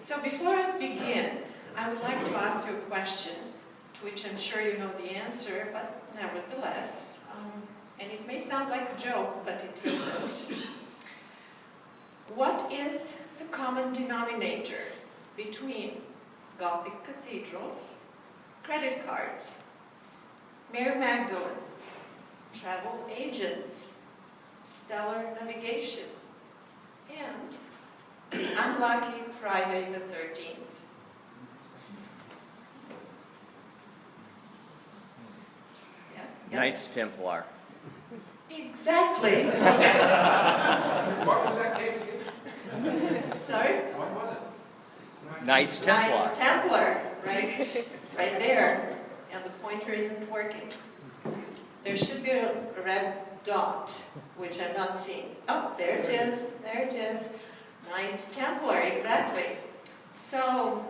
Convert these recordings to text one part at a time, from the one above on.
So before I begin, I would like to ask you a question, to which I'm sure you know the answer, but nevertheless, and it may sound like a joke, but it isn't. What is the common denominator between Gothic cathedrals, credit cards, Mary Magdalene, travel agents, stellar navigation, and the unlucky Friday the 13th? Yeah? Yes? Knights Templar. Exactly. What was that case again? Sorry? What was it? Knights Templar. Knights Templar, right there. And the pointer isn't working. There should be a red dot, which I'm not seeing. Oh, there it is. There it is. Knights Templar, exactly. So,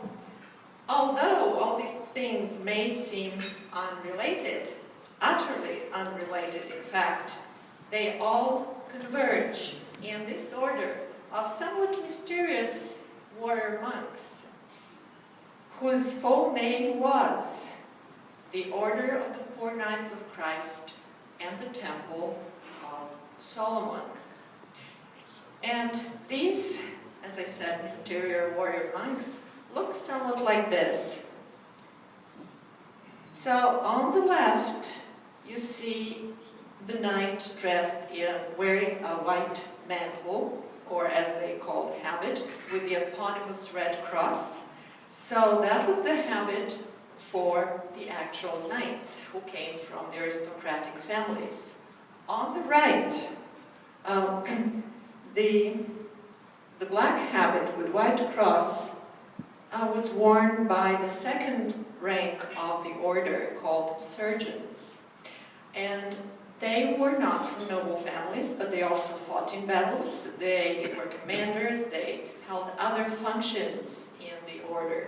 although all these things may seem unrelated, utterly unrelated in fact, they all converge in this order of somewhat mysterious warrior monks, whose full name was the Order of the Poor Knights of Christ and the Temple of Solomon. And these, as I said, mysterious warrior monks look somewhat like this. So on the left, you see the knight dressed in wearing a white mantle, or as they called habit, with the eponymous red cross. So that was the habit for the actual knights who came from the aristocratic families. On the right, the black habit with white cross was worn by the second rank of the order, called surgeons. And they were not from noble families, but they also fought in battles. They were commanders. They held other functions in the order.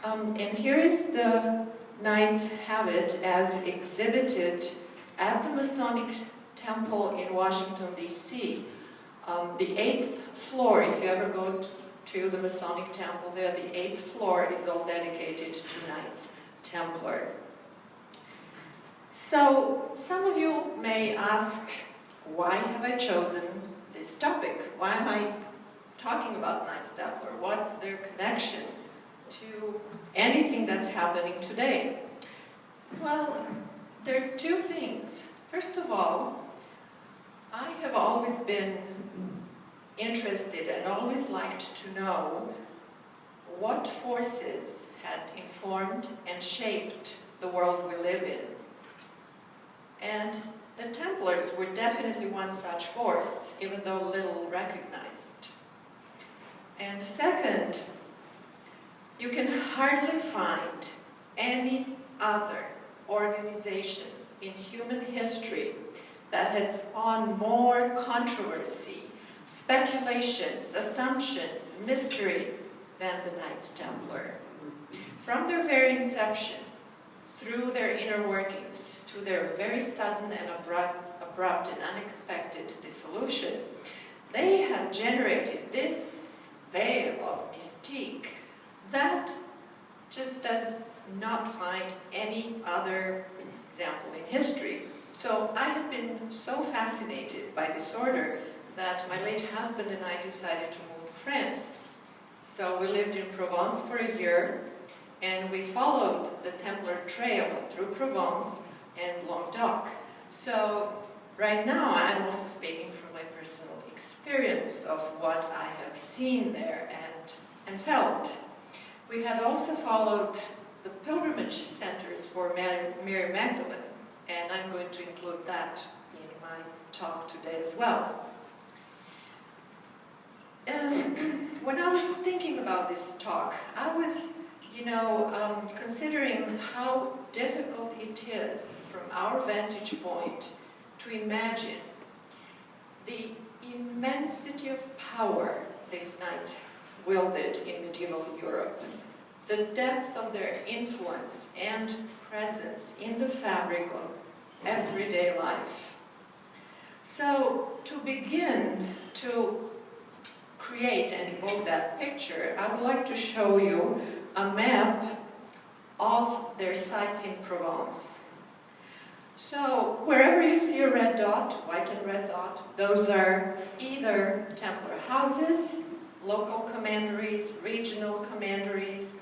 And here is the knight's habit as exhibited at the Masonic Temple in Washington, D.C. The 8th floor, if you ever go to the Masonic Temple there, the 8th floor is all dedicated to Knights Templar. So, some of you may ask, why have I chosen this topic? Why am I talking about Knights Templar? What's their connection to anything that's happening today? Well, there are two things. First of all, I have always been interested and always liked to know what forces had informed and shaped the world we live in. And the Templars were definitely one such force, even though little recognized. And second, you can hardly find any other organization in human history that had spawned more controversy, speculations, assumptions, mystery than the Knights Templar. From their very inception, through their inner workings, to their very sudden and abrupt and unexpected dissolution, they had generated this veil of mystique that just does not find any other example in history. So I have been so fascinated by this order that my late husband and I decided to move to France. So we lived in Provence for a year, and we followed the Templar trail through Provence and Languedoc. So right now I'm also speaking from my personal experience of what I have seen there and felt. We had also followed the pilgrimage centers for Mary Magdalene, and I'm going to include that in my talk today as well. When I was thinking about this talk, I was, considering how difficult it is from our vantage point to imagine the immensity of power these knights wielded in medieval Europe, the depth of their influence and presence in the fabric of everyday life. So, to begin to create and evoke that picture, I would like to show you a map of their sites in Provence. So wherever you see a red dot, white and red dot, those are either Templar houses, local commanderies, regional commanderies,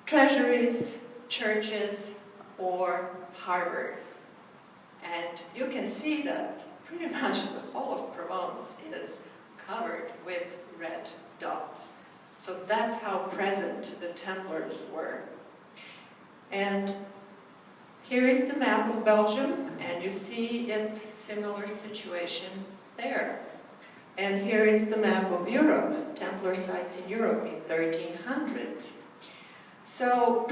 treasuries, churches, or harbors. And you can see that pretty much the whole of Provence is covered with red dots. So that's how present the Templars were. And here is the map of Belgium, and you see its similar situation there. And here is the map of Europe, Templar sites in Europe in 1300s. So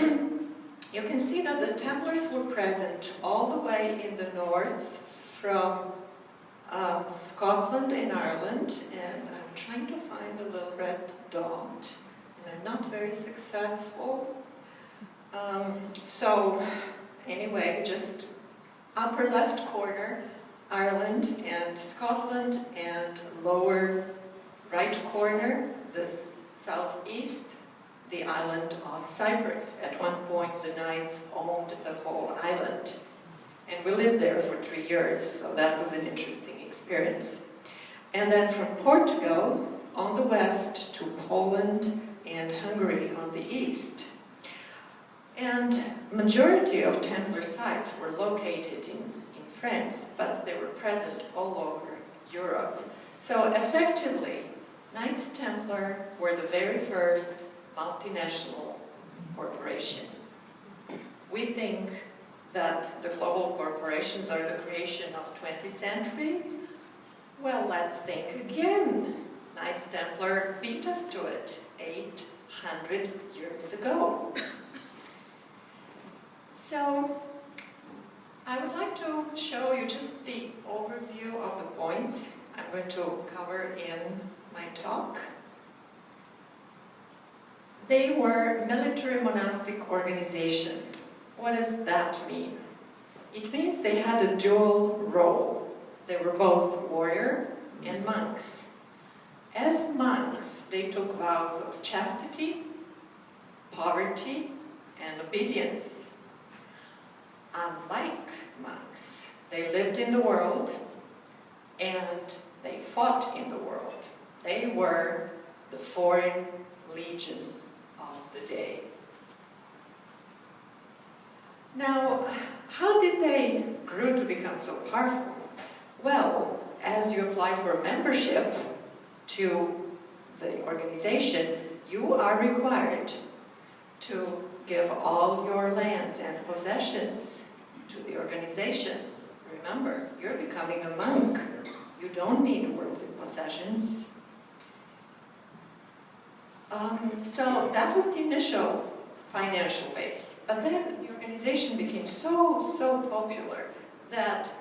you can see that the Templars were present all the way in the north from Scotland and Ireland, and I'm trying to find the little red dot, and I'm not very successful. So anyway, just upper left corner, Ireland and Scotland, and lower right corner, the southeast, the island of Cyprus. At one point, the Knights owned the whole island. And we lived there for 3 years, so that was an interesting experience. And then from Portugal on the west to Poland and Hungary on the east. And majority of Templar sites were located in France, but they were present all over Europe. So effectively, Knights Templar were the very first multinational corporation. We think that the global corporations are the creation of 20th century. Well, let's think again. Knights Templar beat us to it 800 years ago. So, I would like to show you just the overview of the points I'm going to cover in my talk. They were military monastic organization. What does that mean? It means they had a dual role. They were both warrior and monks. As monks, they took vows of chastity, poverty, and obedience. Unlike monks, they lived in the world and they fought in the world. They were the foreign legion of the day. Now, how did they grow to become so powerful? Well, as you apply for membership to the organization, you are required to give all your lands and possessions to the organization. Remember, you're becoming a monk. You don't need worldly possessions. So that was the initial financial base. But then the organization became so popular that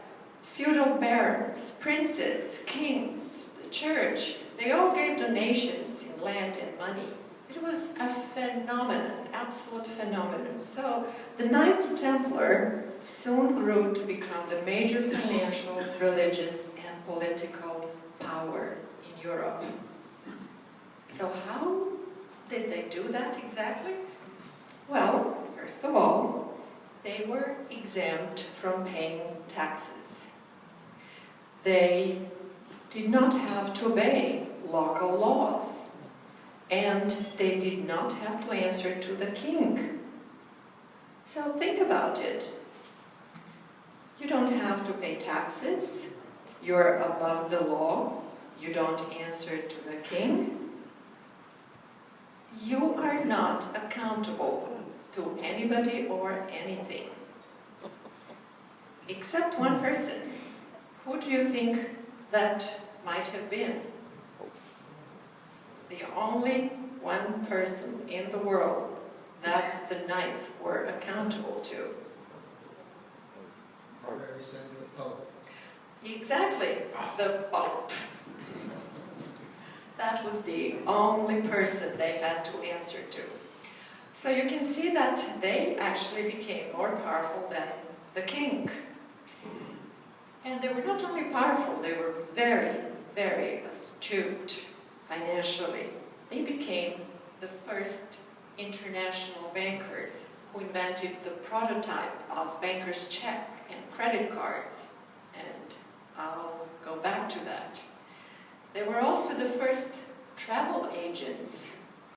feudal barons, princes, kings, the church, they all gave donations in land and money. It was a phenomenon, absolute phenomenon. So the Knights Templar soon grew to become the major financial, religious, and political power in Europe. So how did they do that exactly? Well, first of all, they were exempt from paying taxes. They did not have to obey local laws. And they did not have to answer to the king. So think about it. You don't have to pay taxes. You're above the law. You don't answer to the king. You are not accountable to anybody or anything. Except one person. Who do you think that might have been? The only one person in the world that the knights were accountable to. Already says the Pope. Exactly, the Pope. That was the only person they had to answer to. So you can see that they actually became more powerful than the king. And they were not only powerful, they were very, very astute. financially. They became the first international bankers who invented the prototype of banker's check and credit cards, and I'll go back to that. They were also the first travel agents